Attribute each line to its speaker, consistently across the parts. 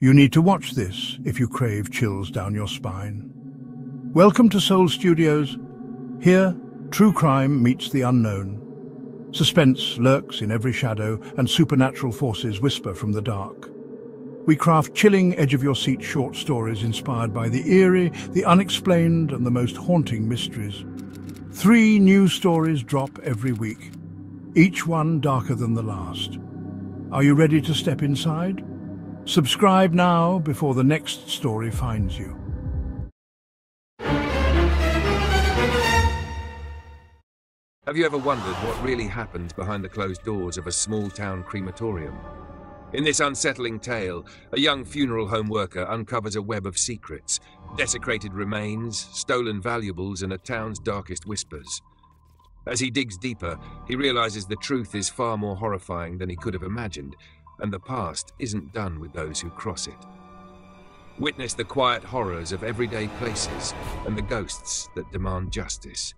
Speaker 1: You need to watch this if you crave chills down your spine. Welcome to Soul Studios. Here, true crime meets the unknown. Suspense lurks in every shadow, and supernatural forces whisper from the dark. We craft chilling, edge-of-your-seat short stories inspired by the eerie, the unexplained, and the most haunting mysteries. 3 new stories drop every week, each one darker than the last. Are you ready to step inside? Subscribe now before the next story finds you.
Speaker 2: Have you ever wondered what really happens behind the closed doors of a small-town crematorium? In this unsettling tale, a young funeral home worker uncovers a web of secrets, desecrated remains, stolen valuables, and a town's darkest whispers. As he digs deeper, he realizes the truth is far more horrifying than he could have imagined, and the past isn't done with those who cross it. Witness the quiet horrors of everyday places and the ghosts that demand justice.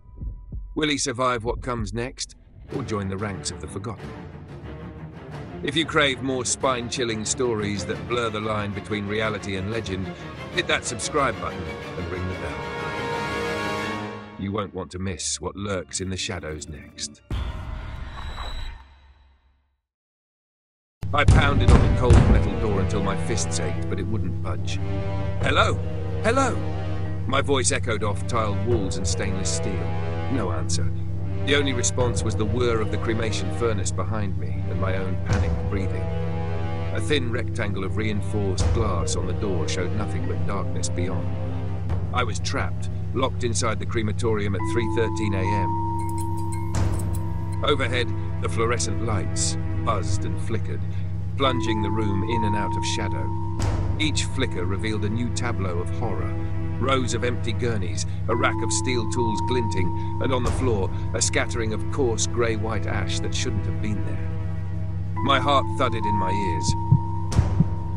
Speaker 2: Will he survive what comes next, or join the ranks of the forgotten? If you crave more spine-chilling stories that blur the line between reality and legend, hit that subscribe button and ring the bell. You won't want to miss what lurks in the shadows next. I pounded on the cold metal door until my fists ached, but it wouldn't budge. "Hello? Hello?" My voice echoed off tiled walls and stainless steel. No answer. The only response was the whir of the cremation furnace behind me and my own panicked breathing. A thin rectangle of reinforced glass on the door showed nothing but darkness beyond. I was trapped, locked inside the crematorium at 3:13 a.m. Overhead, the fluorescent lights buzzed and flickered, plunging the room in and out of shadow. Each flicker revealed a new tableau of horror. Rows of empty gurneys, a rack of steel tools glinting, and on the floor, a scattering of coarse grey-white ash that shouldn't have been there. My heart thudded in my ears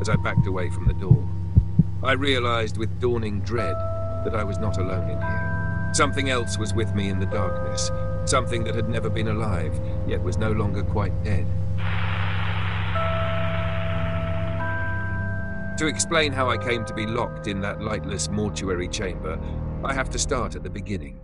Speaker 2: as I backed away from the door. I realized with dawning dread that I was not alone in here. Something else was with me in the darkness, something that had never been alive, yet was no longer quite dead. To explain how I came to be locked in that lightless mortuary chamber, I have to start at the beginning.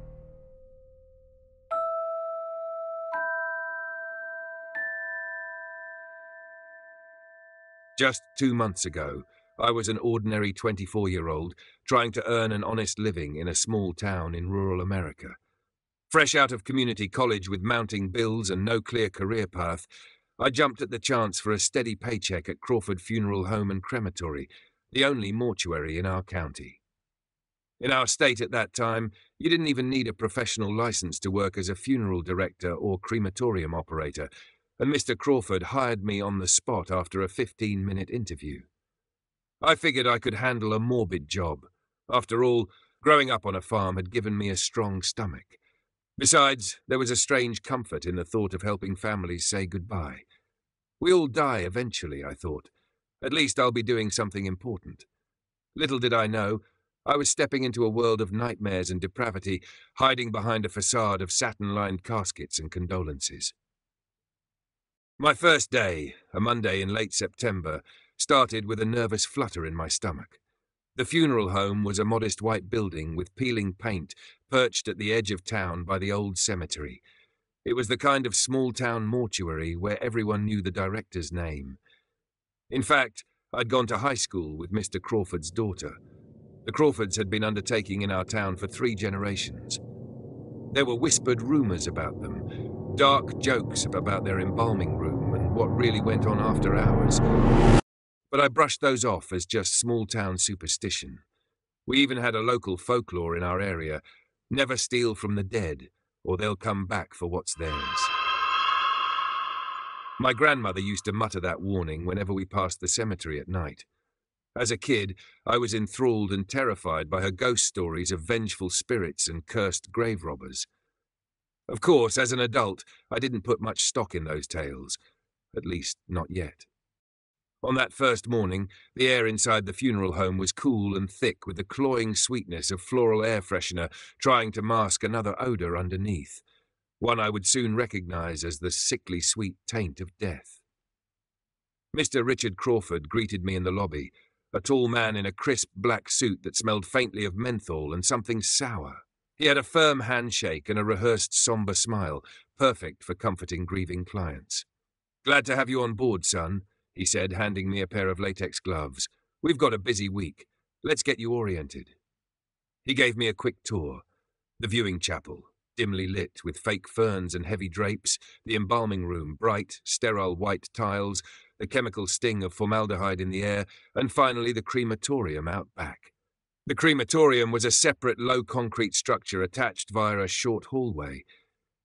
Speaker 2: Just 2 months ago, I was an ordinary 24-year-old trying to earn an honest living in a small town in rural America. Fresh out of community college with mounting bills and no clear career path, I jumped at the chance for a steady paycheck at Crawford Funeral Home and Crematory, the only mortuary in our county. In our state at that time, you didn't even need a professional license to work as a funeral director or crematorium operator, and Mr. Crawford hired me on the spot after a 15-minute interview. I figured I could handle a morbid job. After all, growing up on a farm had given me a strong stomach. Besides, there was a strange comfort in the thought of helping families say goodbye. We all die eventually, I thought. At least I'll be doing something important. Little did I know, I was stepping into a world of nightmares and depravity, hiding behind a facade of satin-lined caskets and condolences. My first day, a Monday in late September, started with a nervous flutter in my stomach. The funeral home was a modest white building with peeling paint perched at the edge of town by the old cemetery. It was the kind of small-town mortuary where everyone knew the director's name. In fact, I'd gone to high school with Mr. Crawford's daughter. The Crawfords had been undertaking in our town for 3 generations. There were whispered rumours about them, dark jokes about their embalming room and what really went on after hours. But I brushed those off as just small-town superstition. We even had a local folklore in our area: never steal from the dead, or they'll come back for what's theirs. My grandmother used to mutter that warning whenever we passed the cemetery at night. As a kid, I was enthralled and terrified by her ghost stories of vengeful spirits and cursed grave robbers. Of course, as an adult, I didn't put much stock in those tales, at least not yet. On that first morning, the air inside the funeral home was cool and thick with the cloying sweetness of floral air freshener trying to mask another odour underneath, one I would soon recognise as the sickly sweet taint of death. Mr. Richard Crawford greeted me in the lobby, a tall man in a crisp black suit that smelled faintly of menthol and something sour. He had a firm handshake and a rehearsed somber smile, perfect for comforting grieving clients. "Glad to have you on board, son," he said, handing me a pair of latex gloves. "We've got a busy week. Let's get you oriented." He gave me a quick tour. The viewing chapel, dimly lit with fake ferns and heavy drapes, the embalming room, bright, sterile white tiles, the chemical sting of formaldehyde in the air, and finally the crematorium out back. The crematorium was a separate low-concrete structure attached via a short hallway.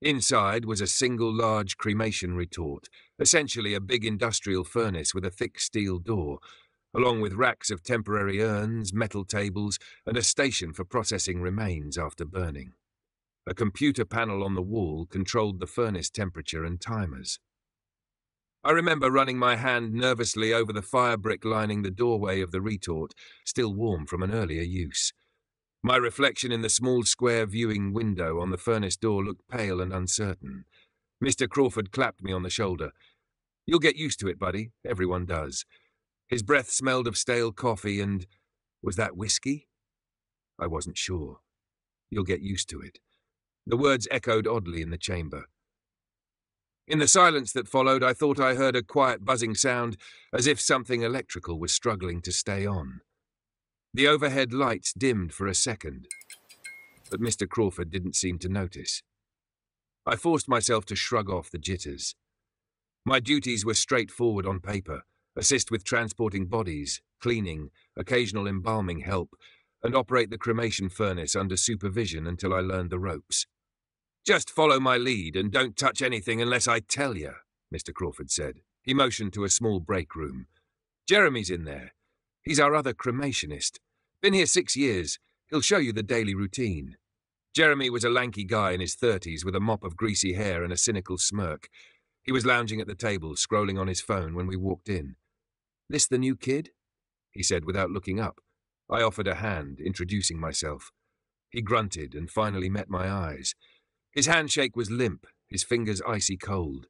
Speaker 2: Inside was a single large cremation retort, essentially a big industrial furnace with a thick steel door, along with racks of temporary urns, metal tables, and a station for processing remains after burning. A computer panel on the wall controlled the furnace temperature and timers. I remember running my hand nervously over the fire brick lining the doorway of the retort, still warm from an earlier use. My reflection in the small square viewing window on the furnace door looked pale and uncertain. Mr. Crawford clapped me on the shoulder. "You'll get used to it, buddy. Everyone does." His breath smelled of stale coffee and... was that whiskey? I wasn't sure. "You'll get used to it." The words echoed oddly in the chamber. In the silence that followed, I thought I heard a quiet buzzing sound, as if something electrical was struggling to stay on. The overhead lights dimmed for a second, but Mr. Crawford didn't seem to notice. I forced myself to shrug off the jitters. My duties were straightforward on paper: assist with transporting bodies, cleaning, occasional embalming help, and operate the cremation furnace under supervision until I learned the ropes. "Just follow my lead and don't touch anything unless I tell you," Mr. Crawford said. He motioned to a small break room. "Jeremy's in there. He's our other cremationist. Been here 6 years. He'll show you the daily routine." Jeremy was a lanky guy in his 30s with a mop of greasy hair and a cynical smirk. He was lounging at the table, scrolling on his phone when we walked in. "This the new kid?" he said without looking up. I offered a hand, introducing myself. He grunted and finally met my eyes. His handshake was limp, his fingers icy cold.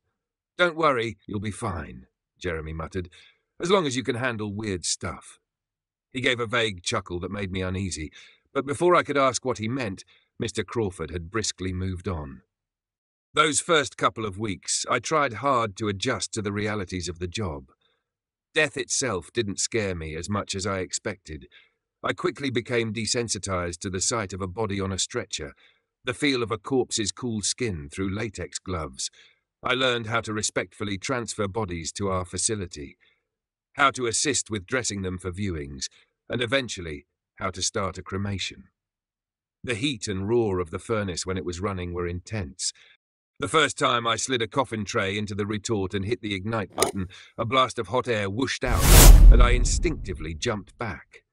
Speaker 2: "Don't worry, you'll be fine," Jeremy muttered, "as long as you can handle weird stuff." He gave a vague chuckle that made me uneasy, but before I could ask what he meant, Mr. Crawford had briskly moved on. Those first couple of weeks, I tried hard to adjust to the realities of the job. Death itself didn't scare me as much as I expected. I quickly became desensitized to the sight of a body on a stretcher, the feel of a corpse's cool skin through latex gloves. I learned how to respectfully transfer bodies to our facility, how to assist with dressing them for viewings, and eventually how to start a cremation. The heat and roar of the furnace when it was running were intense. The first time I slid a coffin tray into the retort and hit the ignite button, a blast of hot air whooshed out, and I instinctively jumped back.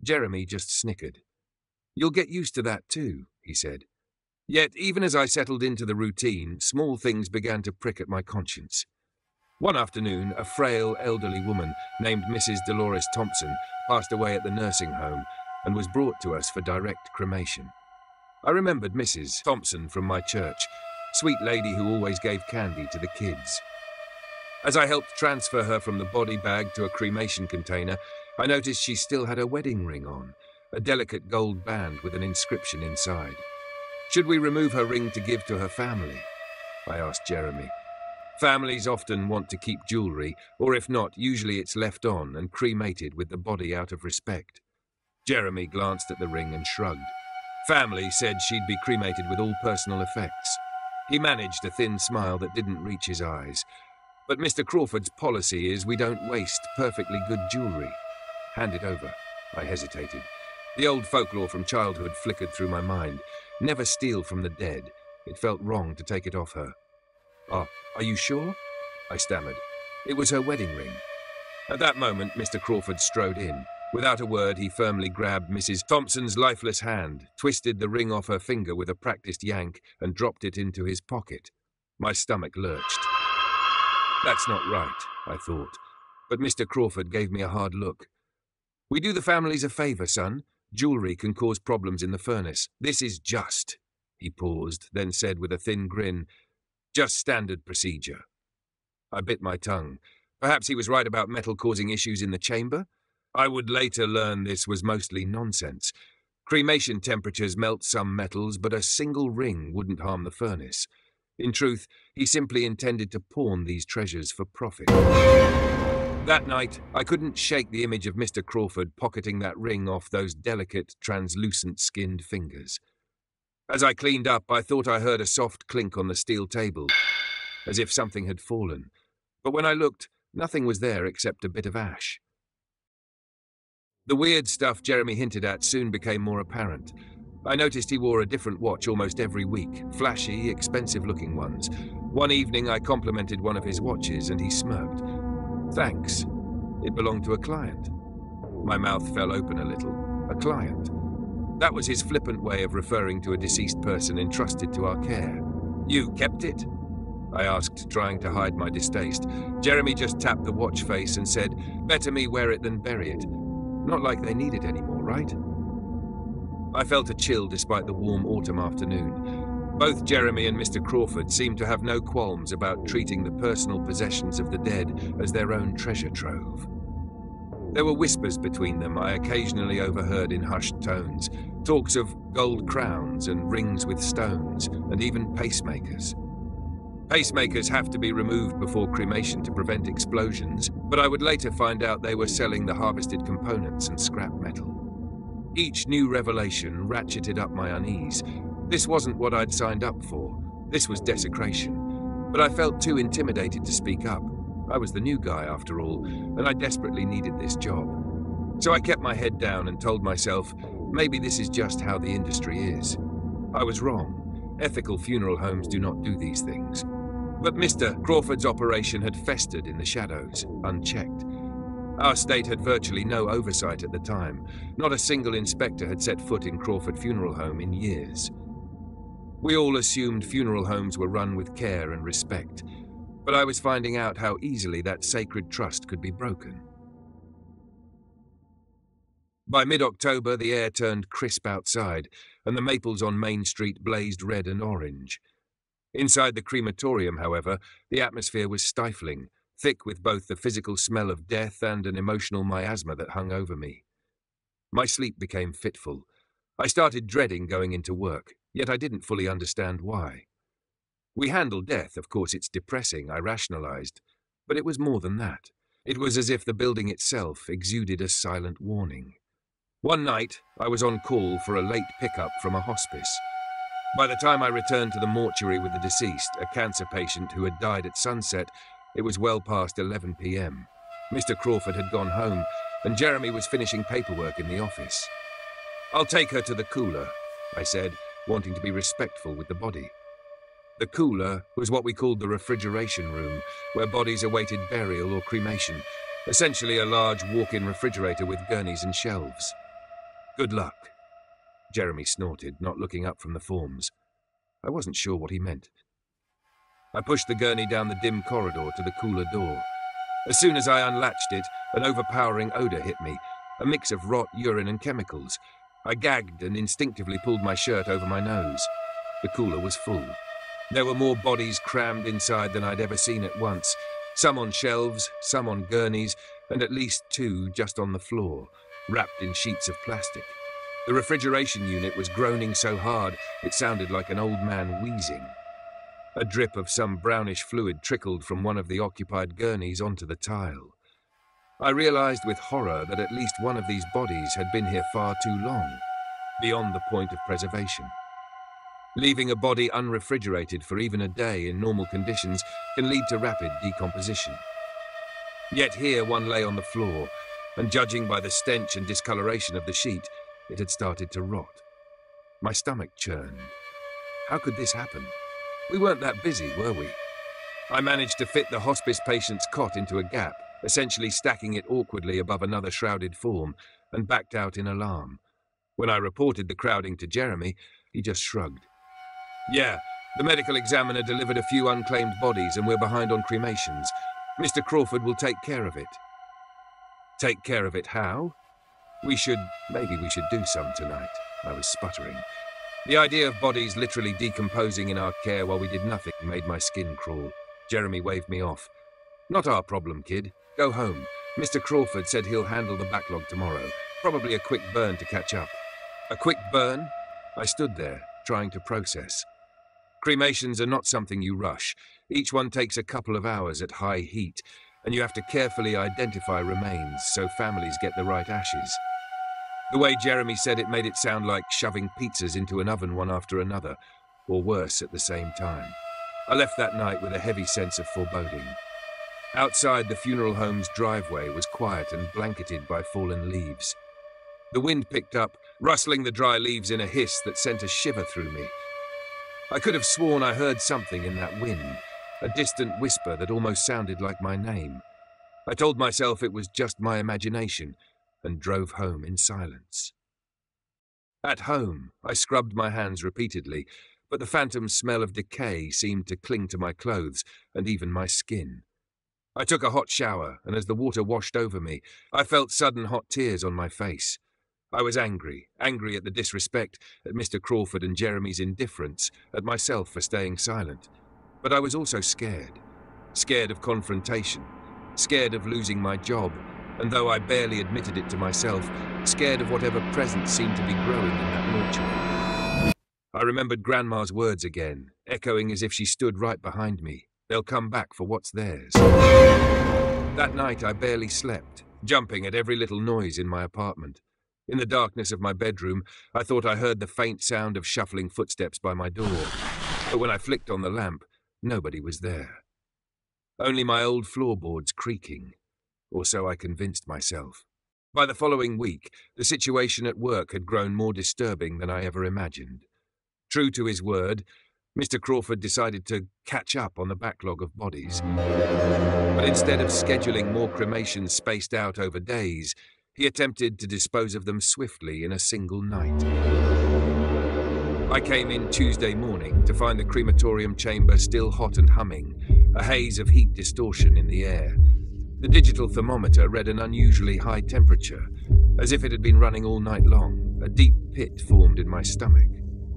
Speaker 2: Jeremy just snickered. "You'll get used to that too," he said. Yet, even as I settled into the routine, small things began to prick at my conscience. One afternoon, a frail, elderly woman named Mrs. Dolores Thompson passed away at the nursing home and was brought to us for direct cremation. I remembered Mrs. Thompson from my church, sweet lady who always gave candy to the kids. As I helped transfer her from the body bag to a cremation container, I noticed she still had a wedding ring on, a delicate gold band with an inscription inside. "Should we remove her ring to give to her family?" I asked Jeremy. Families often want to keep jewellery, or if not, usually it's left on and cremated with the body out of respect. Jeremy glanced at the ring and shrugged. Family said she'd be cremated with all personal effects. He managed a thin smile that didn't reach his eyes. "But Mr. Crawford's policy is we don't waste perfectly good jewellery." "Hand it over." I hesitated. The old folklore from childhood flickered through my mind. Never steal from the dead. It felt wrong to take it off her. Are you sure?" I stammered. "It was her wedding ring." At that moment, Mr. Crawford strode in. Without a word, he firmly grabbed Mrs. Thompson's lifeless hand, twisted the ring off her finger with a practiced yank, and dropped it into his pocket. My stomach lurched. That's not right, I thought, but Mr. Crawford gave me a hard look. "We do the families a favour, son. Jewellery can cause problems in the furnace. This is just." He paused, then said with a thin grin, "Just standard procedure." I bit my tongue. Perhaps he was right about metal causing issues in the chamber? I would later learn this was mostly nonsense. Cremation temperatures melt some metals, but a single ring wouldn't harm the furnace. In truth, he simply intended to pawn these treasures for profit. That night, I couldn't shake the image of Mr. Crawford pocketing that ring off those delicate, translucent-skinned fingers. As I cleaned up, I thought I heard a soft clink on the steel table, as if something had fallen. But when I looked, nothing was there except a bit of ash. The weird stuff Jeremy hinted at soon became more apparent. I noticed he wore a different watch almost every week, flashy, expensive-looking ones. One evening I complimented one of his watches and he smirked. Thanks. It belonged to a client. My mouth fell open a little. A client. That was his flippant way of referring to a deceased person entrusted to our care. You kept it? I asked, trying to hide my distaste. Jeremy just tapped the watch face and said, better me wear it than bury it. Not like they need it anymore, right? I felt a chill despite the warm autumn afternoon. Both Jeremy and Mr. Crawford seemed to have no qualms about treating the personal possessions of the dead as their own treasure trove. There were whispers between them I occasionally overheard in hushed tones, talks of gold crowns and rings with stones, and even pacemakers. Pacemakers have to be removed before cremation to prevent explosions, but I would later find out they were selling the harvested components and scrap metal. Each new revelation ratcheted up my unease. This wasn't what I'd signed up for. This was desecration. But I felt too intimidated to speak up. I was the new guy, after all, and I desperately needed this job. So I kept my head down and told myself, maybe this is just how the industry is. I was wrong. Ethical funeral homes do not do these things. But Mr. Crawford's operation had festered in the shadows, unchecked. Our state had virtually no oversight at the time. Not a single inspector had set foot in Crawford Funeral Home in years. We all assumed funeral homes were run with care and respect, but I was finding out how easily that sacred trust could be broken. By mid-October, the air turned crisp outside, and the maples on Main Street blazed red and orange. Inside the crematorium, however, the atmosphere was stifling, thick with both the physical smell of death and an emotional miasma that hung over me. My sleep became fitful. I started dreading going into work, yet I didn't fully understand why. We handle death, of course it's depressing, I rationalized, but it was more than that. It was as if the building itself exuded a silent warning. One night, I was on call for a late pickup from a hospice. By the time I returned to the mortuary with the deceased, a cancer patient who had died at sunset, it was well past 11 p.m. Mr. Crawford had gone home, and Jeremy was finishing paperwork in the office. I'll take her to the cooler, I said, wanting to be respectful with the body. The cooler was what we called the refrigeration room, where bodies awaited burial or cremation, essentially a large walk-in refrigerator with gurneys and shelves. Good luck. Jeremy snorted, not looking up from the forms. I wasn't sure what he meant. I pushed the gurney down the dim corridor to the cooler door. As soon as I unlatched it, an overpowering odor hit me, a mix of rot, urine, and chemicals. I gagged and instinctively pulled my shirt over my nose. The cooler was full. There were more bodies crammed inside than I'd ever seen at once, some on shelves, some on gurneys, and at least 2 just on the floor, wrapped in sheets of plastic. The refrigeration unit was groaning so hard it sounded like an old man wheezing. A drip of some brownish fluid trickled from one of the occupied gurneys onto the tile. I realized with horror that at least one of these bodies had been here far too long, beyond the point of preservation. Leaving a body unrefrigerated for even a day in normal conditions can lead to rapid decomposition. Yet here one lay on the floor, and judging by the stench and discoloration of the sheet, it had started to rot. My stomach churned. How could this happen? We weren't that busy, were we? I managed to fit the hospice patient's cot into a gap, essentially stacking it awkwardly above another shrouded form, and backed out in alarm. When I reported the crowding to Jeremy, he just shrugged. Yeah, the medical examiner delivered a few unclaimed bodies and we're behind on cremations. Mr. Crawford will take care of it. Take care of it how? Maybe we should do some tonight, I was sputtering. The idea of bodies literally decomposing in our care while we did nothing made my skin crawl. Jeremy waved me off. Not our problem, kid. Go home. Mr. Crawford said he'll handle the backlog tomorrow, probably a quick burn to catch up. A quick burn? I stood there, trying to process. Cremations are not something you rush. Each one takes a couple of hours at high heat, and you have to carefully identify remains so families get the right ashes. The way Jeremy said it made it sound like shoving pizzas into an oven one after another, or worse at the same time. I left that night with a heavy sense of foreboding. Outside the funeral home's driveway was quiet and blanketed by fallen leaves. The wind picked up, rustling the dry leaves in a hiss that sent a shiver through me. I could have sworn I heard something in that wind, a distant whisper that almost sounded like my name. I told myself it was just my imagination and drove home in silence. At home, I scrubbed my hands repeatedly, but the phantom smell of decay seemed to cling to my clothes and even my skin. I took a hot shower, and as the water washed over me, I felt sudden hot tears on my face. I was angry at the disrespect, at Mr. Crawford and Jeremy's indifference, at myself for staying silent. But I was also scared. Scared of confrontation, scared of losing my job, and though I barely admitted it to myself, scared of whatever presence seemed to be growing in that mortuary. I remembered Grandma's words again, echoing as if she stood right behind me. They'll come back for what's theirs. That night I barely slept, jumping at every little noise in my apartment. In the darkness of my bedroom, I thought I heard the faint sound of shuffling footsteps by my door. But when I flicked on the lamp, nobody was there. Only my old floorboards creaking, or so I convinced myself. By the following week, the situation at work had grown more disturbing than I ever imagined. True to his word, Mr. Crawford decided to catch up on the backlog of bodies. But instead of scheduling more cremations spaced out over days, he attempted to dispose of them swiftly in a single night. I came in Tuesday morning to find the crematorium chamber still hot and humming, a haze of heat distortion in the air. The digital thermometer read an unusually high temperature, as if it had been running all night long. A deep pit formed in my stomach.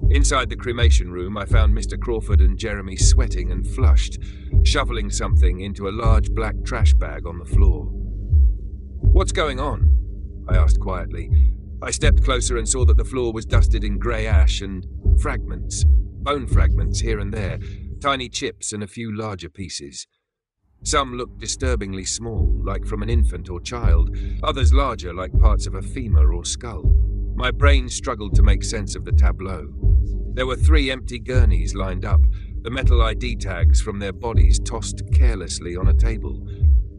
Speaker 2: Inside the cremation room, I found Mr. Crawford and Jeremy sweating and flushed, shoveling something into a large black trash bag on the floor. "What's going on?" I asked quietly. I stepped closer and saw that the floor was dusted in grey ash and fragments, bone fragments here and there, tiny chips and a few larger pieces. Some looked disturbingly small, like from an infant or child, others larger, like parts of a femur or skull. My brain struggled to make sense of the tableau. There were 3 empty gurneys lined up, the metal ID tags from their bodies tossed carelessly on a table.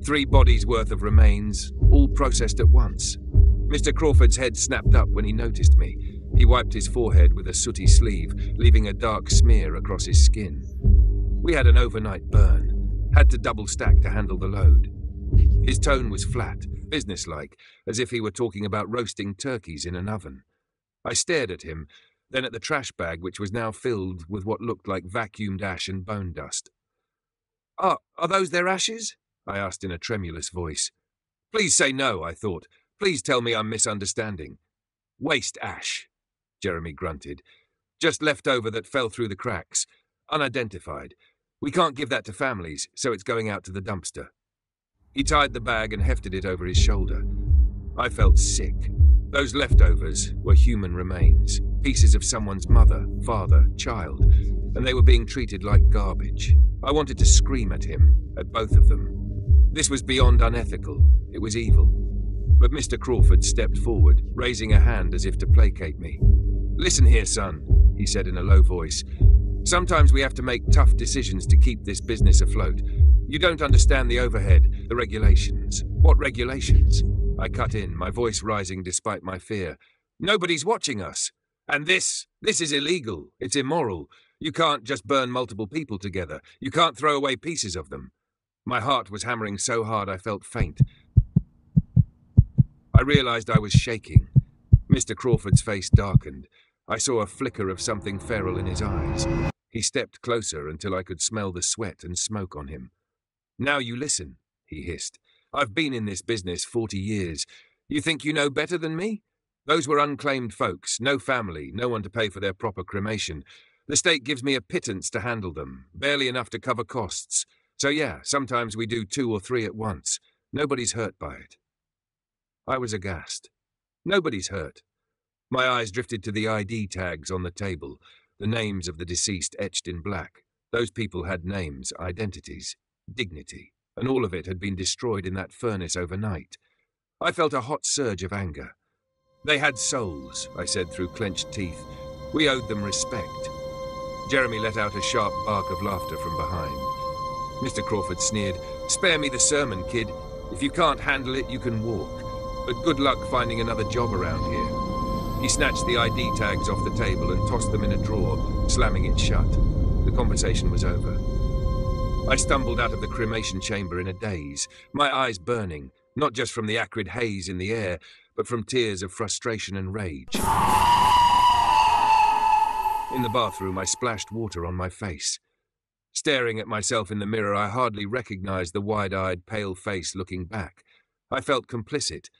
Speaker 2: 3 bodies worth of remains, all processed at once. Mr. Crawford's head snapped up when he noticed me. He wiped his forehead with a sooty sleeve, leaving a dark smear across his skin. We had an overnight burn, had to double stack to handle the load. His tone was flat, businesslike, as if he were talking about roasting turkeys in an oven. I stared at him, then at the trash bag which was now filled with what looked like vacuumed ash and bone dust. Are those their ashes?" I asked in a tremulous voice. "Please say no," I thought. "Please tell me I'm misunderstanding." "Waste ash," Jeremy grunted. "Just leftover that fell through the cracks. Unidentified. We can't give that to families, so it's going out to the dumpster." He tied the bag and hefted it over his shoulder. I felt sick. Those leftovers were human remains, pieces of someone's mother, father, child, and they were being treated like garbage. I wanted to scream at him, at both of them. This was beyond unethical. It was evil. But Mr. Crawford stepped forward, raising a hand as if to placate me. "Listen here, son," he said in a low voice. "Sometimes we have to make tough decisions to keep this business afloat. You don't understand the overhead, the regulations." "What regulations?" I cut in, my voice rising despite my fear. "Nobody's watching us. And this is illegal. It's immoral. You can't just burn multiple people together. You can't throw away pieces of them." My heart was hammering so hard I felt faint. I realized I was shaking. Mr. Crawford's face darkened. I saw a flicker of something feral in his eyes. He stepped closer until I could smell the sweat and smoke on him. "Now you listen," he hissed. "I've been in this business 40 years. You think you know better than me? Those were unclaimed folks, no family, no one to pay for their proper cremation. The state gives me a pittance to handle them, barely enough to cover costs. So yeah, sometimes we do 2 or 3 at once. Nobody's hurt by it. I was aghast. Nobody's hurt. My eyes drifted to the ID tags on the table, the names of the deceased etched in black. Those people had names, identities, dignity, and all of it had been destroyed in that furnace overnight. I felt a hot surge of anger. They had souls, I said through clenched teeth. We owed them respect. Jeremy let out a sharp bark of laughter from behind. Mr. Crawford sneered, "Spare me the sermon, kid. If you can't handle it, you can walk. But good luck finding another job around here." He snatched the ID tags off the table and tossed them in a drawer, slamming it shut. The conversation was over. I stumbled out of the cremation chamber in a daze, my eyes burning, not just from the acrid haze in the air, but from tears of frustration and rage. In the bathroom, I splashed water on my face. Staring at myself in the mirror, I hardly recognized the wide-eyed, pale face looking back. I felt complicit.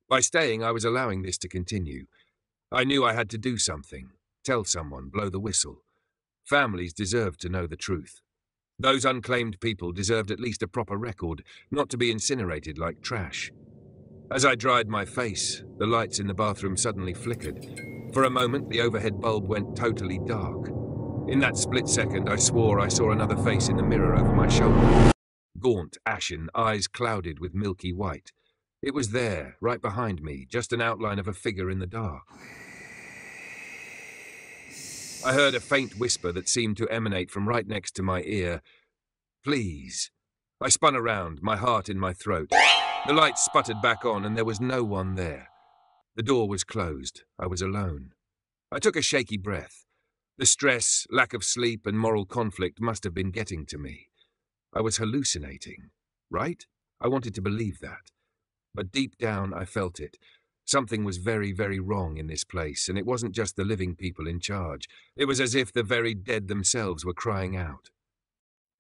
Speaker 2: By staying, I was allowing this to continue. I knew I had to do something, tell someone, blow the whistle. Families deserved to know the truth. Those unclaimed people deserved at least a proper record, not to be incinerated like trash. As I dried my face, the lights in the bathroom suddenly flickered. For a moment, the overhead bulb went totally dark. In that split second, I swore I saw another face in the mirror over my shoulder. Gaunt, ashen, eyes clouded with milky white. It was there, right behind me, just an outline of a figure in the dark. I heard a faint whisper that seemed to emanate from right next to my ear. "Please." I spun around, my heart in my throat. The lights sputtered back on, and there was no one there. The door was closed. I was alone. I took a shaky breath. The stress, lack of sleep, and moral conflict must have been getting to me. I was hallucinating, right? I wanted to believe that. But deep down, I felt it. Something was very, very wrong in this place, and it wasn't just the living people in charge. It was as if the very dead themselves were crying out.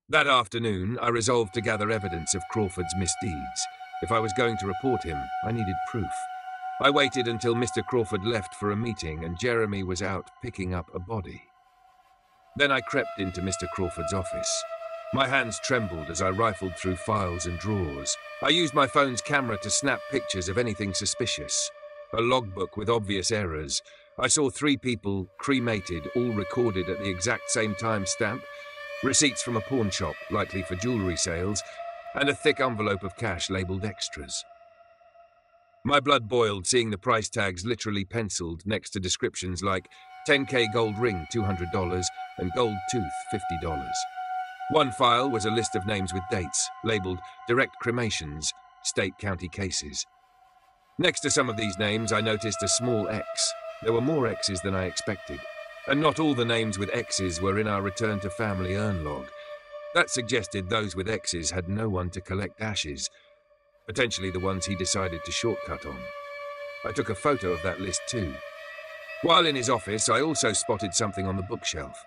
Speaker 2: That afternoon, I resolved to gather evidence of Crawford's misdeeds. If I was going to report him, I needed proof. I waited until Mr. Crawford left for a meeting and Jeremy was out picking up a body. Then I crept into Mr. Crawford's office. My hands trembled as I rifled through files and drawers. I used my phone's camera to snap pictures of anything suspicious. A logbook with obvious errors. I saw 3 people cremated, all recorded at the exact same time stamp, receipts from a pawn shop, likely for jewellery sales, and a thick envelope of cash labelled extras. My blood boiled seeing the price tags literally penciled next to descriptions like 10K gold ring, $200, and gold tooth, $50. One file was a list of names with dates, labelled direct cremations, state-county cases. Next to some of these names, I noticed a small X. There were more X's than I expected, and not all the names with X's were in our return to family urn log. That suggested those with X's had no one to collect ashes, potentially the ones he decided to shortcut on. I took a photo of that list too. While in his office, I also spotted something on the bookshelf.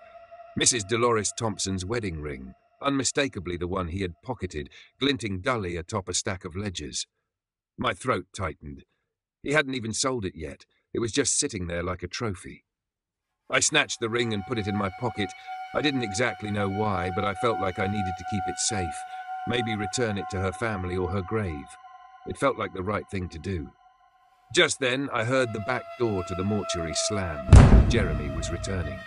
Speaker 2: Mrs. Dolores Thompson's wedding ring, unmistakably the one he had pocketed, glinting dully atop a stack of ledgers. My throat tightened. He hadn't even sold it yet. It was just sitting there like a trophy. I snatched the ring and put it in my pocket. I didn't exactly know why, but I felt like I needed to keep it safe. Maybe return it to her family or her grave. It felt like the right thing to do. Just then, I heard the back door to the mortuary slam. Jeremy was returning.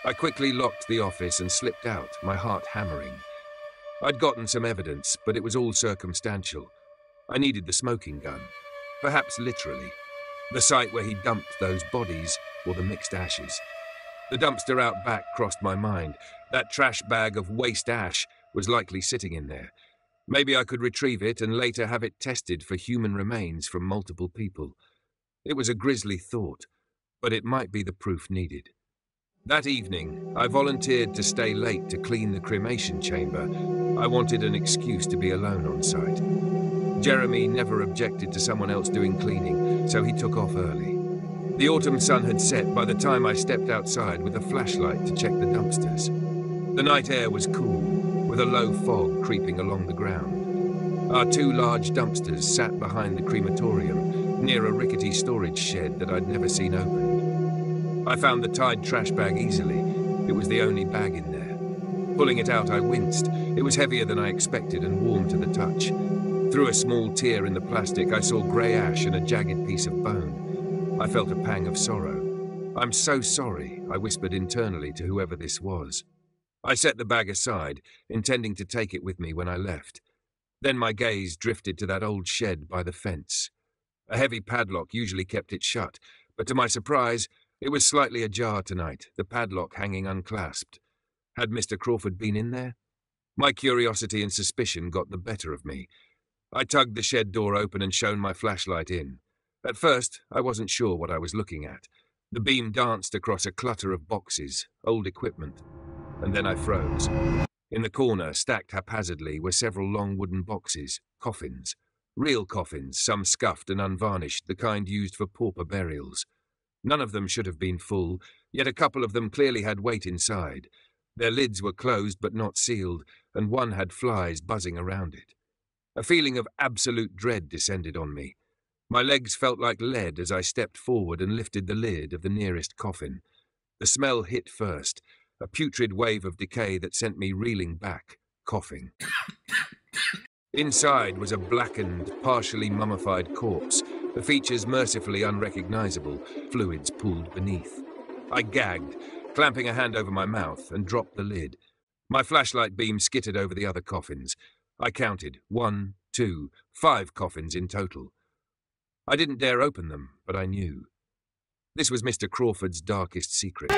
Speaker 2: I quickly locked the office and slipped out, my heart hammering. I'd gotten some evidence, but it was all circumstantial. I needed the smoking gun. Perhaps literally. The site where he dumped those bodies, or the mixed ashes. The dumpster out back crossed my mind. That trash bag of waste ash was likely sitting in there. Maybe I could retrieve it and later have it tested for human remains from multiple people. It was a grisly thought, but it might be the proof needed. That evening, I volunteered to stay late to clean the cremation chamber. I wanted an excuse to be alone on site. Jeremy never objected to someone else doing cleaning, so he took off early. The autumn sun had set by the time I stepped outside with a flashlight to check the dumpsters. The night air was cool, with a low fog creeping along the ground. Our 2 large dumpsters sat behind the crematorium, near a rickety storage shed that I'd never seen opened. I found the tied trash bag easily. It was the only bag in there. Pulling it out, I winced. It was heavier than I expected and warm to the touch. Through a small tear in the plastic, I saw grey ash and a jagged piece of bone. I felt a pang of sorrow. "I'm so sorry," I whispered internally to whoever this was. I set the bag aside, intending to take it with me when I left. Then my gaze drifted to that old shed by the fence. A heavy padlock usually kept it shut, but to my surprise, it was slightly ajar tonight, the padlock hanging unclasped. Had Mr. Crawford been in there? My curiosity and suspicion got the better of me. I tugged the shed door open and shone my flashlight in. At first, I wasn't sure what I was looking at. The beam danced across a clutter of boxes, old equipment, and then I froze. In the corner, stacked haphazardly, were several long wooden boxes, coffins. Real coffins, some scuffed and unvarnished, the kind used for pauper burials. None of them should have been full, yet a couple of them clearly had weight inside. Their lids were closed but not sealed, and one had flies buzzing around it. A feeling of absolute dread descended on me. My legs felt like lead as I stepped forward and lifted the lid of the nearest coffin. The smell hit first, a putrid wave of decay that sent me reeling back, coughing. Inside was a blackened, partially mummified corpse, the features mercifully unrecognizable, fluids pooled beneath. I gagged, clamping a hand over my mouth, and dropped the lid. My flashlight beam skittered over the other coffins. I counted 1, 2, 5 coffins in total. I didn't dare open them, but I knew. This was Mr. Crawford's darkest secret.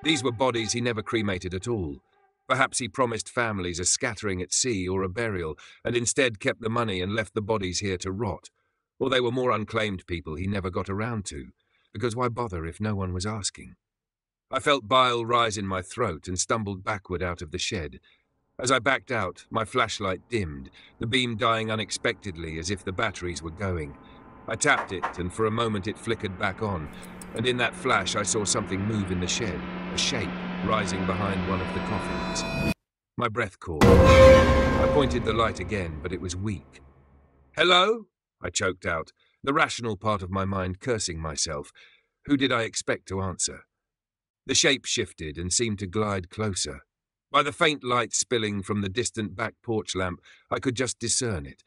Speaker 2: These were bodies he never cremated at all. Perhaps he promised families a scattering at sea or a burial, and instead kept the money and left the bodies here to rot. Or they were more unclaimed people he never got around to, because why bother if no one was asking? I felt bile rise in my throat and stumbled backward out of the shed. As I backed out, my flashlight dimmed, the beam dying unexpectedly as if the batteries were going. I tapped it, and for a moment it flickered back on, and in that flash I saw something move in the shed, a shape rising behind one of the coffins. My breath caught. I pointed the light again, but it was weak. "Hello?" I choked out, the rational part of my mind cursing myself. Who did I expect to answer? The shape shifted and seemed to glide closer. By the faint light spilling from the distant back porch lamp, I could just discern it.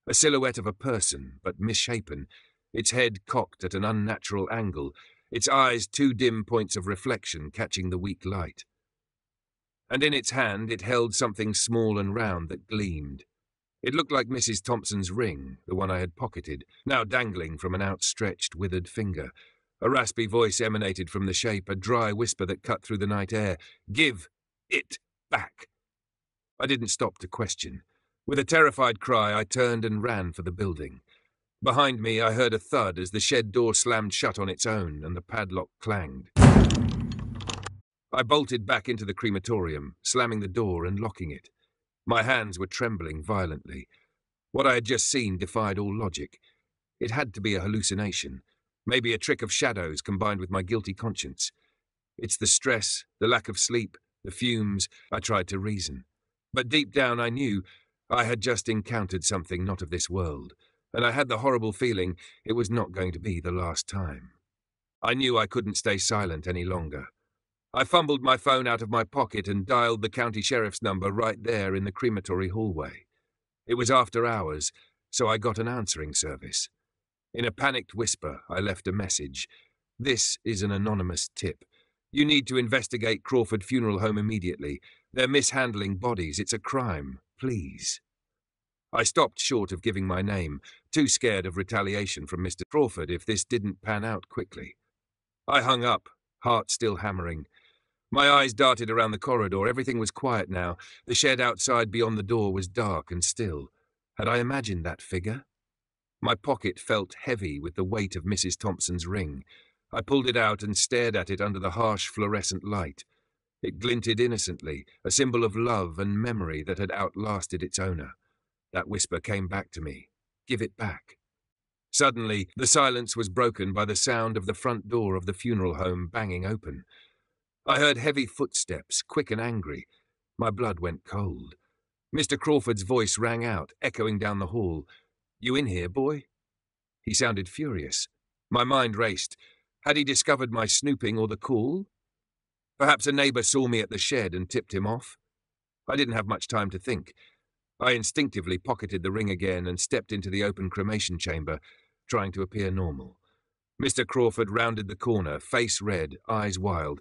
Speaker 2: A silhouette of a person, but misshapen, its head cocked at an unnatural angle, its eyes two dim points of reflection catching the weak light. And in its hand it held something small and round that gleamed. It looked like Mrs. Thompson's ring, the one I had pocketed, now dangling from an outstretched, withered finger. A raspy voice emanated from the shape, a dry whisper that cut through the night air. "Give it back." I didn't stop to question. With a terrified cry, I turned and ran for the building. Behind me, I heard a thud as the shed door slammed shut on its own and the padlock clanged. I bolted back into the crematorium, slamming the door and locking it. My hands were trembling violently. What I had just seen defied all logic. It had to be a hallucination, maybe a trick of shadows combined with my guilty conscience. It's the stress, the lack of sleep, the fumes, I tried to reason. But deep down I knew I had just encountered something not of this world, and I had the horrible feeling it was not going to be the last time. I knew I couldn't stay silent any longer. I fumbled my phone out of my pocket and dialed the county sheriff's number right there in the crematory hallway. It was after hours, so I got an answering service. In a panicked whisper, I left a message. "This is an anonymous tip. You need to investigate Crawford Funeral Home immediately. They're mishandling bodies. It's a crime. Please." I stopped short of giving my name, too scared of retaliation from Mr. Crawford if this didn't pan out quickly. I hung up, heart still hammering. My eyes darted around the corridor. Everything was quiet now. The shed outside beyond the door was dark and still. Had I imagined that figure? My pocket felt heavy with the weight of Mrs. Thompson's ring. I pulled it out and stared at it under the harsh fluorescent light. It glinted innocently, a symbol of love and memory that had outlasted its owner. That whisper came back to me. "Give it back." Suddenly, the silence was broken by the sound of the front door of the funeral home banging open. I heard heavy footsteps, quick and angry. My blood went cold. Mr. Crawford's voice rang out, echoing down the hall. "You in here, boy?" He sounded furious. My mind raced. Had he discovered my snooping or the call? Perhaps a neighbour saw me at the shed and tipped him off. I didn't have much time to think. I instinctively pocketed the ring again and stepped into the open cremation chamber, trying to appear normal. Mr. Crawford rounded the corner, face red, eyes wild.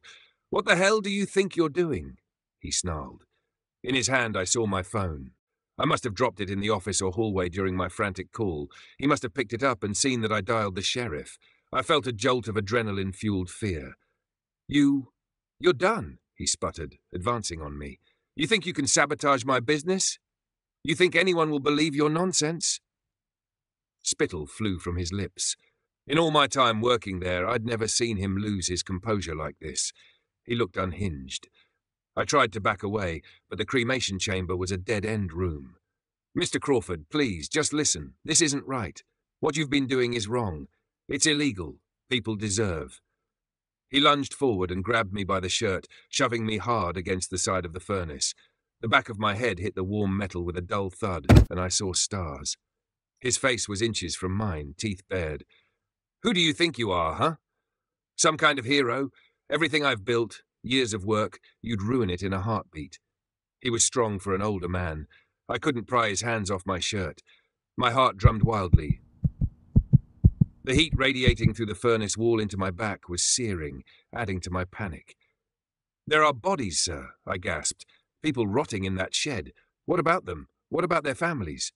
Speaker 2: "What the hell do you think you're doing?" he snarled. In his hand I saw my phone. I must have dropped it in the office or hallway during my frantic call. He must have picked it up and seen that I dialed the sheriff. I felt a jolt of adrenaline-fueled fear. You're done," he sputtered, advancing on me. "You think you can sabotage my business? You think anyone will believe your nonsense?" Spittle flew from his lips. In all my time working there, I'd never seen him lose his composure like this. He looked unhinged. I tried to back away, but the cremation chamber was a dead-end room. "Mr. Crawford, please, just listen. This isn't right. What you've been doing is wrong. It's illegal. People deserve." He lunged forward and grabbed me by the shirt, shoving me hard against the side of the furnace. The back of my head hit the warm metal with a dull thud, and I saw stars. His face was inches from mine, teeth bared. "Who do you think you are, huh? Some kind of hero? Everything I've built, years of work, you'd ruin it in a heartbeat." He was strong for an older man. I couldn't pry his hands off my shirt. My heart drummed wildly. The heat radiating through the furnace wall into my back was searing, adding to my panic. "There are bodies, sir," I gasped. "People rotting in that shed. What about them? What about their families?"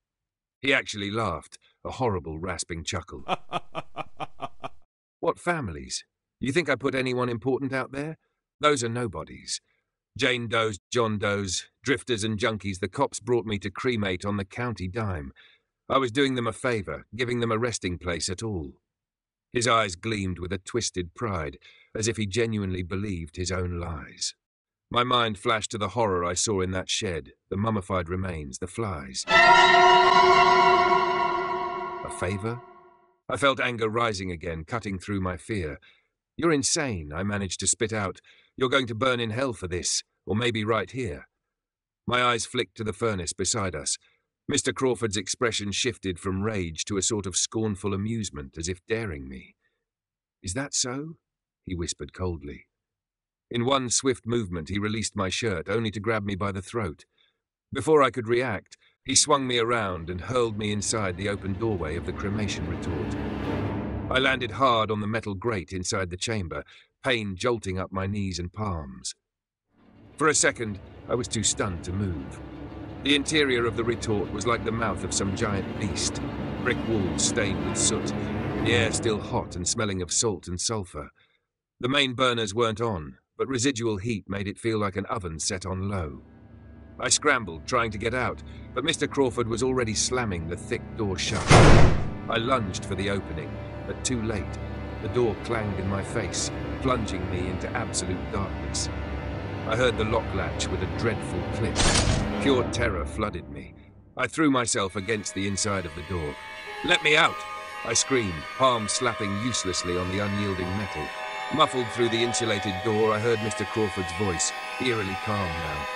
Speaker 2: He actually laughed, a horrible, rasping chuckle. "What families? You think I put anyone important out there? Those are nobodies. Jane Does, John Does, drifters and junkies the cops brought me to cremate on the county dime. I was doing them a favour, giving them a resting place at all." His eyes gleamed with a twisted pride, as if he genuinely believed his own lies. My mind flashed to the horror I saw in that shed, the mummified remains, the flies. A favour? I felt anger rising again, cutting through my fear. "You're insane," I managed to spit out. "You're going to burn in hell for this, or maybe right here." My eyes flicked to the furnace beside us. Mr. Crawford's expression shifted from rage to a sort of scornful amusement, as if daring me. "Is that so?" he whispered coldly. In one swift movement, he released my shirt, only to grab me by the throat. Before I could react, he swung me around and hurled me inside the open doorway of the cremation retort. I landed hard on the metal grate inside the chamber, pain jolting up my knees and palms. For a second, I was too stunned to move. The interior of the retort was like the mouth of some giant beast, brick walls stained with soot, the air still hot and smelling of salt and sulphur. The main burners weren't on, but residual heat made it feel like an oven set on low. I scrambled, trying to get out, but Mr. Crawford was already slamming the thick door shut. I lunged for the opening, but too late. The door clanged in my face, plunging me into absolute darkness. I heard the lock latch with a dreadful click. Pure terror flooded me. I threw myself against the inside of the door. "Let me out!" I screamed, palms slapping uselessly on the unyielding metal. Muffled through the insulated door, I heard Mr. Crawford's voice, eerily calm now.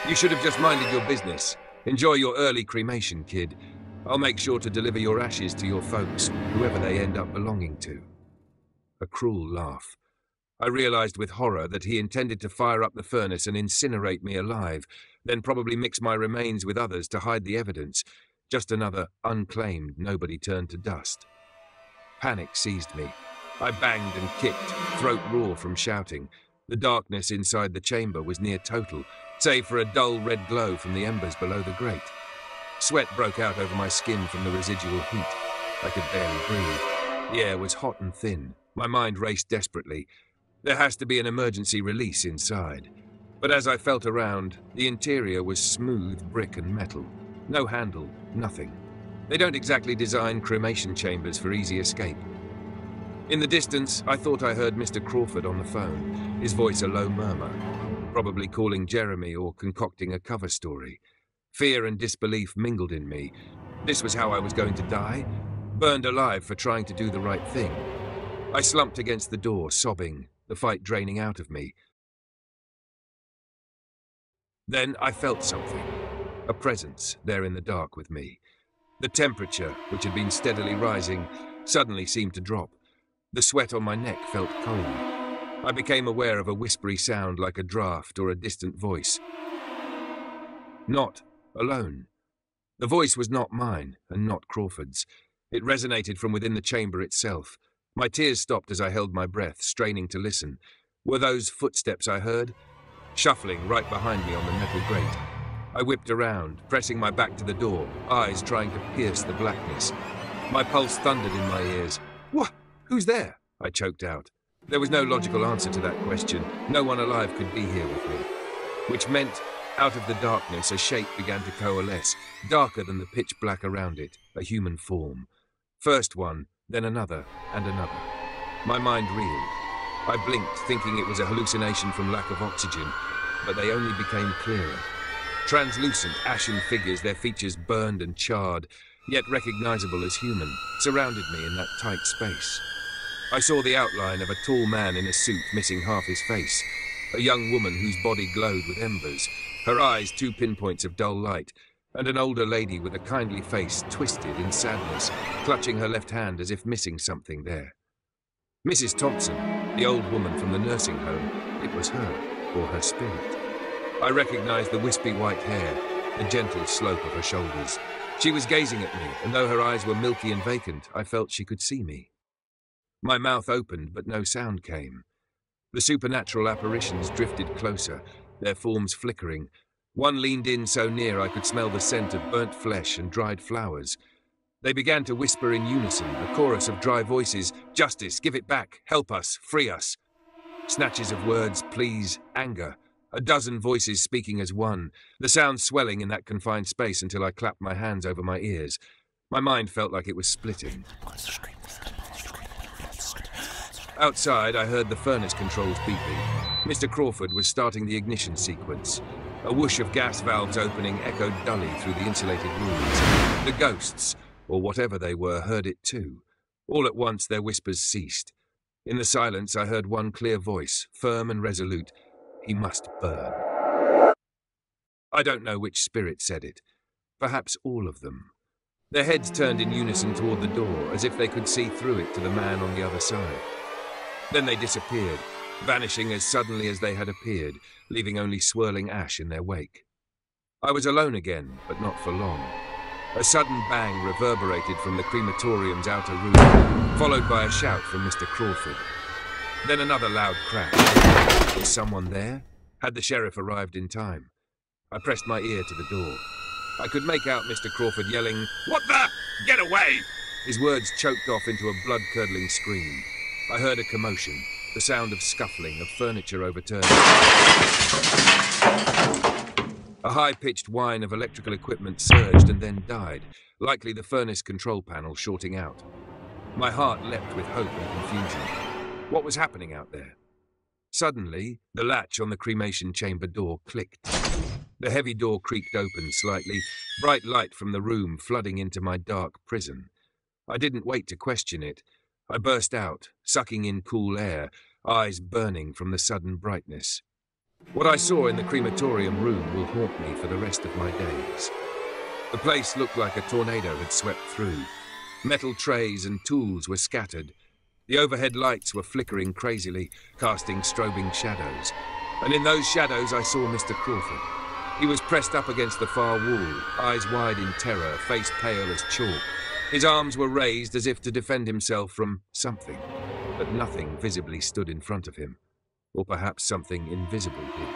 Speaker 2: "You should have just minded your business. Enjoy your early cremation, kid. I'll make sure to deliver your ashes to your folks, whoever they end up belonging to." A cruel laugh. I realized with horror that he intended to fire up the furnace and incinerate me alive, then probably mix my remains with others to hide the evidence. Just another unclaimed nobody turned to dust. Panic seized me. I banged and kicked, throat raw from shouting. The darkness inside the chamber was near total, save for a dull red glow from the embers below the grate. Sweat broke out over my skin from the residual heat. I could barely breathe. The air was hot and thin. My mind raced desperately. There has to be an emergency release inside. But as I felt around, the interior was smooth brick and metal. No handle, nothing. They don't exactly design cremation chambers for easy escape. In the distance, I thought I heard Mr. Crawford on the phone, his voice a low murmur, probably calling Jeremy or concocting a cover story. Fear and disbelief mingled in me. This was how I was going to die? Burned alive for trying to do the right thing. I slumped against the door, sobbing, the fight draining out of me. Then I felt something. A presence there in the dark with me. The temperature, which had been steadily rising, suddenly seemed to drop. The sweat on my neck felt cold. I became aware of a whispery sound like a draft or a distant voice. Not alone. The voice was not mine, and not Crawford's. It resonated from within the chamber itself. My tears stopped as I held my breath, straining to listen. Were those footsteps I heard? Shuffling right behind me on the metal grate. I whipped around, pressing my back to the door, eyes trying to pierce the blackness. My pulse thundered in my ears. "What? Who's there?" I choked out. There was no logical answer to that question. No one alive could be here with me. Which meant, out of the darkness, a shape began to coalesce, darker than the pitch black around it, a human form. First one, then another, and another. My mind reeled. I blinked, thinking it was a hallucination from lack of oxygen, but they only became clearer. Translucent, ashen figures, their features burned and charred, yet recognizable as human, surrounded me in that tight space. I saw the outline of a tall man in a suit missing half his face, a young woman whose body glowed with embers, her eyes 2 pinpoints of dull light, and an older lady with a kindly face twisted in sadness, clutching her left hand as if missing something there. Mrs. Thompson, the old woman from the nursing home, it was her, or her spirit. I recognized the wispy white hair, the gentle slope of her shoulders. She was gazing at me, and though her eyes were milky and vacant, I felt she could see me. My mouth opened, but no sound came. The supernatural apparitions drifted closer, their forms flickering. One leaned in so near I could smell the scent of burnt flesh and dried flowers. They began to whisper in unison, a chorus of dry voices. "Justice, give it back, help us, free us." Snatches of words, please, anger. A dozen voices speaking as one, the sound swelling in that confined space until I clapped my hands over my ears. My mind felt like it was splitting. Outside, I heard the furnace controls beeping. Mr. Crawford was starting the ignition sequence. A whoosh of gas valves opening echoed dully through the insulated rooms. The ghosts, or whatever they were, heard it too. All at once, their whispers ceased. In the silence, I heard one clear voice, firm and resolute. "He must burn." I don't know which spirit said it. Perhaps all of them. Their heads turned in unison toward the door, as if they could see through it to the man on the other side. Then they disappeared, vanishing as suddenly as they had appeared, leaving only swirling ash in their wake. I was alone again, but not for long. A sudden bang reverberated from the crematorium's outer room, followed by a shout from Mr. Crawford. Then another loud crash. Was someone there? Had the sheriff arrived in time? I pressed my ear to the door. I could make out Mr. Crawford yelling, "What the? Get away!" His words choked off into a blood-curdling scream. I heard a commotion, the sound of scuffling, of furniture overturned. A high-pitched whine of electrical equipment surged and then died, likely the furnace control panel shorting out. My heart leapt with hope and confusion. What was happening out there? Suddenly, the latch on the cremation chamber door clicked. The heavy door creaked open slightly, bright light from the room flooding into my dark prison. I didn't wait to question it. I burst out, sucking in cool air, eyes burning from the sudden brightness. What I saw in the crematorium room will haunt me for the rest of my days. The place looked like a tornado had swept through. Metal trays and tools were scattered. The overhead lights were flickering crazily, casting strobing shadows. And in those shadows I saw Mr. Crawford. He was pressed up against the far wall, eyes wide in terror, face pale as chalk. His arms were raised as if to defend himself from something, but nothing visibly stood in front of him. Or perhaps something invisible did.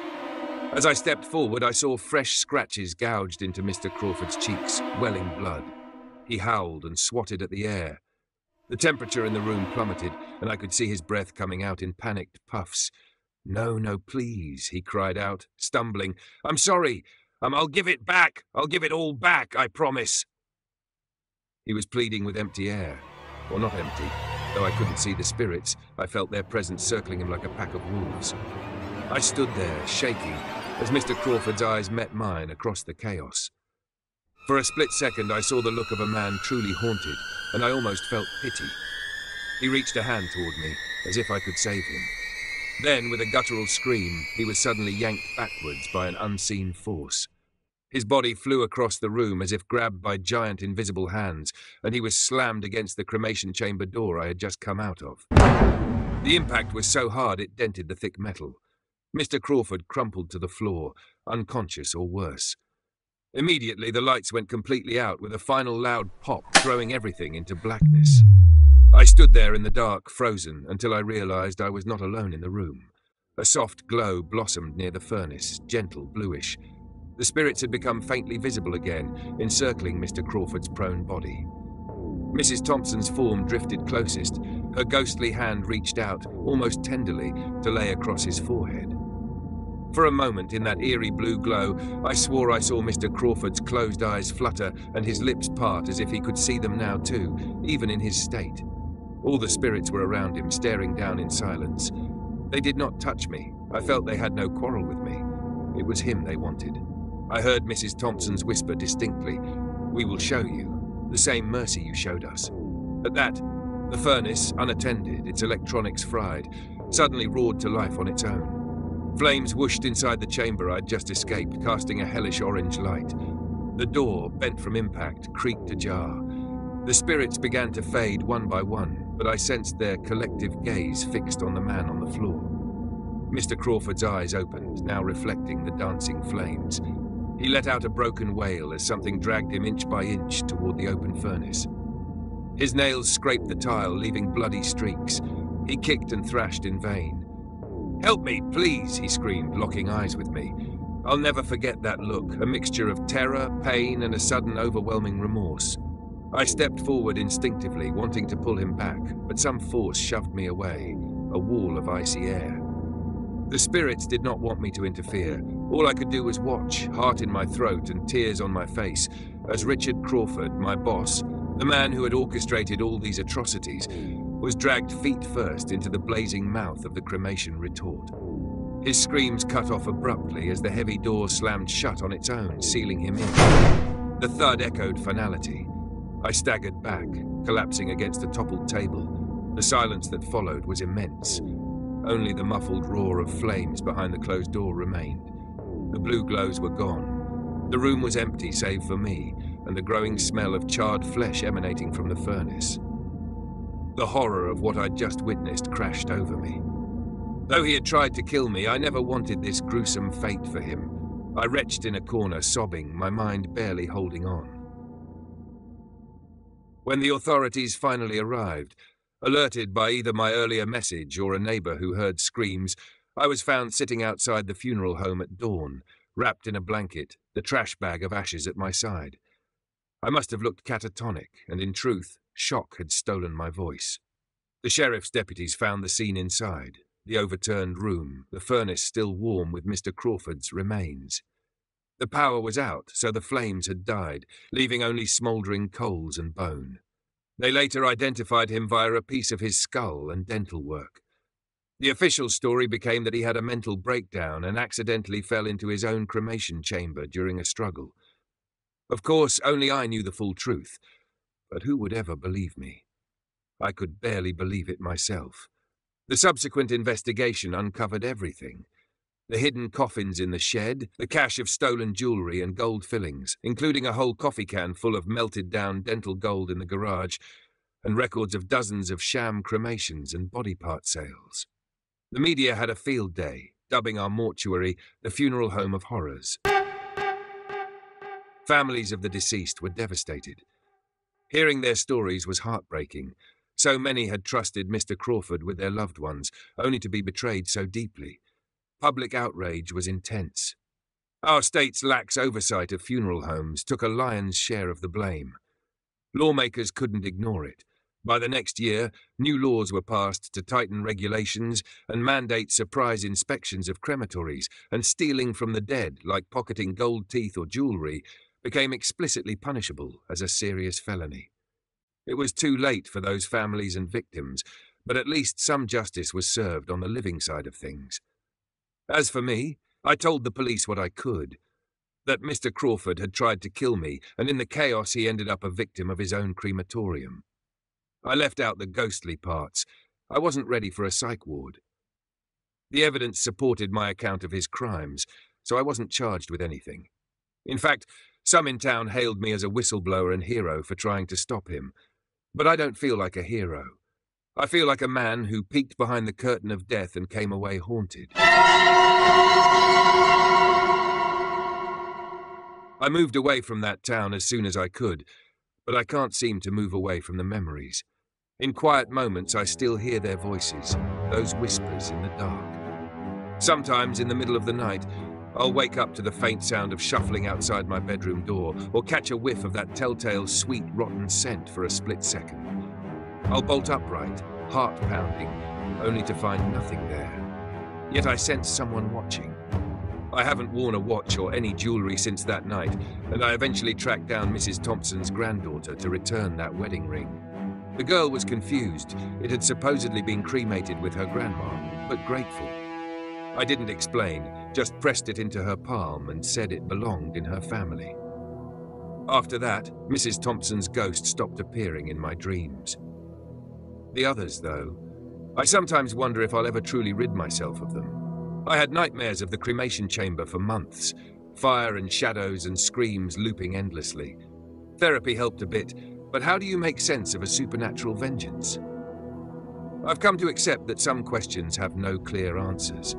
Speaker 2: As I stepped forward, I saw fresh scratches gouged into Mr. Crawford's cheeks, welling blood. He howled and swatted at the air. The temperature in the room plummeted, and I could see his breath coming out in panicked puffs. "No, no, please," he cried out, stumbling. "I'm sorry. I'll give it back. I'll give it all back, I promise." He was pleading with empty air. Or not empty. Though I couldn't see the spirits, I felt their presence circling him like a pack of wolves. I stood there, shaking, as Mr. Crawford's eyes met mine across the chaos. For a split second, I saw the look of a man truly haunted, and I almost felt pity. He reached a hand toward me, as if I could save him. Then, with a guttural scream, he was suddenly yanked backwards by an unseen force. His body flew across the room as if grabbed by giant invisible hands, and he was slammed against the cremation chamber door I had just come out of. The impact was so hard it dented the thick metal. Mr. Crawford crumpled to the floor, unconscious or worse. Immediately, the lights went completely out with a final loud pop, throwing everything into blackness. I stood there in the dark, frozen, until I realized I was not alone in the room. A soft glow blossomed near the furnace, gentle, bluish. The spirits had become faintly visible again, encircling Mr. Crawford's prone body. Mrs. Thompson's form drifted closest. Her ghostly hand reached out, almost tenderly, to lay across his forehead. For a moment, in that eerie blue glow, I swore I saw Mr. Crawford's closed eyes flutter and his lips part as if he could see them now too, even in his state. All the spirits were around him, staring down in silence. They did not touch me. I felt they had no quarrel with me. It was him they wanted. I heard Mrs. Thompson's whisper distinctly, "We will show you, the same mercy you showed us." At that, the furnace, unattended, its electronics fried, suddenly roared to life on its own. Flames whooshed inside the chamber I'd just escaped, casting a hellish orange light. The door, bent from impact, creaked ajar. The spirits began to fade one by one, but I sensed their collective gaze fixed on the man on the floor. Mr. Crawford's eyes opened, now reflecting the dancing flames. He let out a broken wail as something dragged him inch by inch toward the open furnace. His nails scraped the tile, leaving bloody streaks. He kicked and thrashed in vain. "Help me, please," he screamed, locking eyes with me. I'll never forget that look, a mixture of terror, pain, and a sudden overwhelming remorse. I stepped forward instinctively, wanting to pull him back, but some force shoved me away, a wall of icy air. The spirits did not want me to interfere. All I could do was watch, heart in my throat and tears on my face, as Richard Crawford, my boss, the man who had orchestrated all these atrocities, was dragged feet first into the blazing mouth of the cremation retort. His screams cut off abruptly as the heavy door slammed shut on its own, sealing him in. The thud echoed finality. I staggered back, collapsing against a toppled table. The silence that followed was immense. Only the muffled roar of flames behind the closed door remained. The blue glows were gone. The room was empty save for me, and the growing smell of charred flesh emanating from the furnace. The horror of what I'd just witnessed crashed over me. Though he had tried to kill me, I never wanted this gruesome fate for him. I retched in a corner, sobbing, my mind barely holding on. When the authorities finally arrived, alerted by either my earlier message or a neighbor who heard screams, I was found sitting outside the funeral home at dawn, wrapped in a blanket, the trash bag of ashes at my side. I must have looked catatonic, and in truth, shock had stolen my voice. The sheriff's deputies found the scene inside, the overturned room, the furnace still warm with Mr. Crawford's remains. The power was out, so the flames had died, leaving only smouldering coals and bone. They later identified him via a piece of his skull and dental work. The official story became that he had a mental breakdown and accidentally fell into his own cremation chamber during a struggle. Of course, only I knew the full truth, but who would ever believe me? I could barely believe it myself. The subsequent investigation uncovered everything. The hidden coffins in the shed, the cache of stolen jewelry and gold fillings, including a whole coffee can full of melted-down dental gold in the garage, and records of dozens of sham cremations and body part sales. The media had a field day, dubbing our mortuary the Funeral Home of Horrors. Families of the deceased were devastated. Hearing their stories was heartbreaking. So many had trusted Mr. Crawford with their loved ones, only to be betrayed so deeply. Public outrage was intense. Our state's lax oversight of funeral homes took a lion's share of the blame. Lawmakers couldn't ignore it. By the next year, new laws were passed to tighten regulations and mandate surprise inspections of crematories, and stealing from the dead, like pocketing gold teeth or jewelry, became explicitly punishable as a serious felony. It was too late for those families and victims, but at least some justice was served on the living side of things. As for me, I told the police what I could, that Mr. Crawford had tried to kill me, and in the chaos he ended up a victim of his own crematorium. I left out the ghostly parts. I wasn't ready for a psych ward. The evidence supported my account of his crimes, so I wasn't charged with anything. In fact, some in town hailed me as a whistleblower and hero for trying to stop him. But I don't feel like a hero. I feel like a man who peeked behind the curtain of death and came away haunted. I moved away from that town as soon as I could, but I can't seem to move away from the memories. In quiet moments, I still hear their voices, those whispers in the dark. Sometimes, in the middle of the night, I'll wake up to the faint sound of shuffling outside my bedroom door, or catch a whiff of that telltale sweet, rotten scent for a split second. I'll bolt upright, heart pounding, only to find nothing there. Yet I sense someone watching. I haven't worn a watch or any jewellery since that night, and I eventually tracked down Mrs. Thompson's granddaughter to return that wedding ring. The girl was confused. It had supposedly been cremated with her grandma, but grateful. I didn't explain, just pressed it into her palm and said it belonged in her family. After that, Mrs. Thompson's ghost stopped appearing in my dreams. The others, though, I sometimes wonder if I'll ever truly rid myself of them. I had nightmares of the cremation chamber for months, fire and shadows and screams looping endlessly. Therapy helped a bit, but how do you make sense of a supernatural vengeance? I've come to accept that some questions have no clear answers.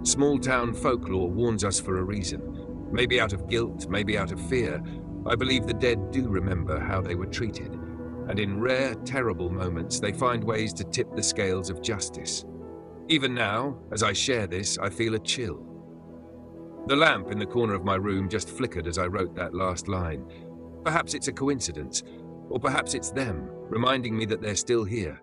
Speaker 2: Small-town folklore warns us for a reason. Maybe out of guilt, maybe out of fear. I believe the dead do remember how they were treated, and in rare, terrible moments they find ways to tip the scales of justice. Even now, as I share this, I feel a chill. The lamp in the corner of my room just flickered as I wrote that last line. Perhaps it's a coincidence, or perhaps it's them, reminding me that they're still here.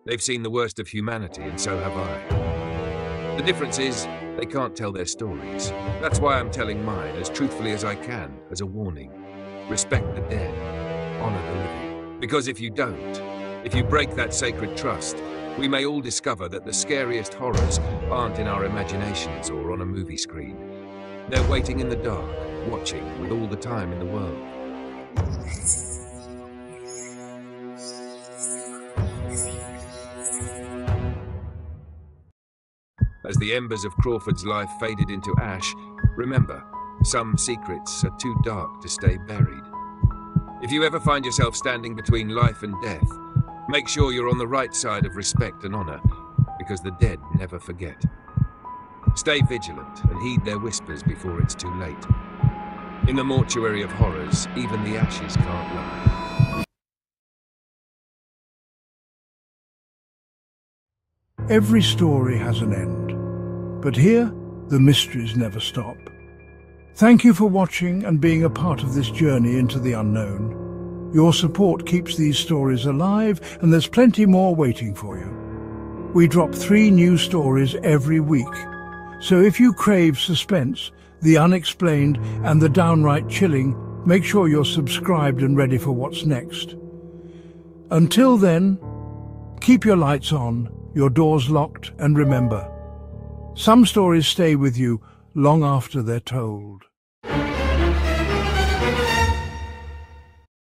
Speaker 2: They've seen the worst of humanity, and so have I. The difference is, they can't tell their stories. That's why I'm telling mine as truthfully as I can, as a warning. Respect the dead. Honor the living. Because if you don't, if you break that sacred trust, we may all discover that the scariest horrors aren't in our imaginations or on a movie screen. They're waiting in the dark, watching with all the time in the world. As the embers of Crawford's life faded into ash, remember, some secrets are too dark to stay buried. If you ever find yourself standing between life and death, make sure you're on the right side of respect and honor, because the dead never forget. Stay vigilant and heed their whispers before it's too late. In the Mortuary of Horrors, even the ashes can't lie.
Speaker 1: Every story has an end, but here, the mysteries never stop. Thank you for watching and being a part of this journey into the unknown. Your support keeps these stories alive, and there's plenty more waiting for you. We drop 3 new stories every week, so if you crave suspense, the unexplained and the downright chilling, make sure you're subscribed and ready for what's next. Until then, keep your lights on, your doors locked, and remember, some stories stay with you long after they're told.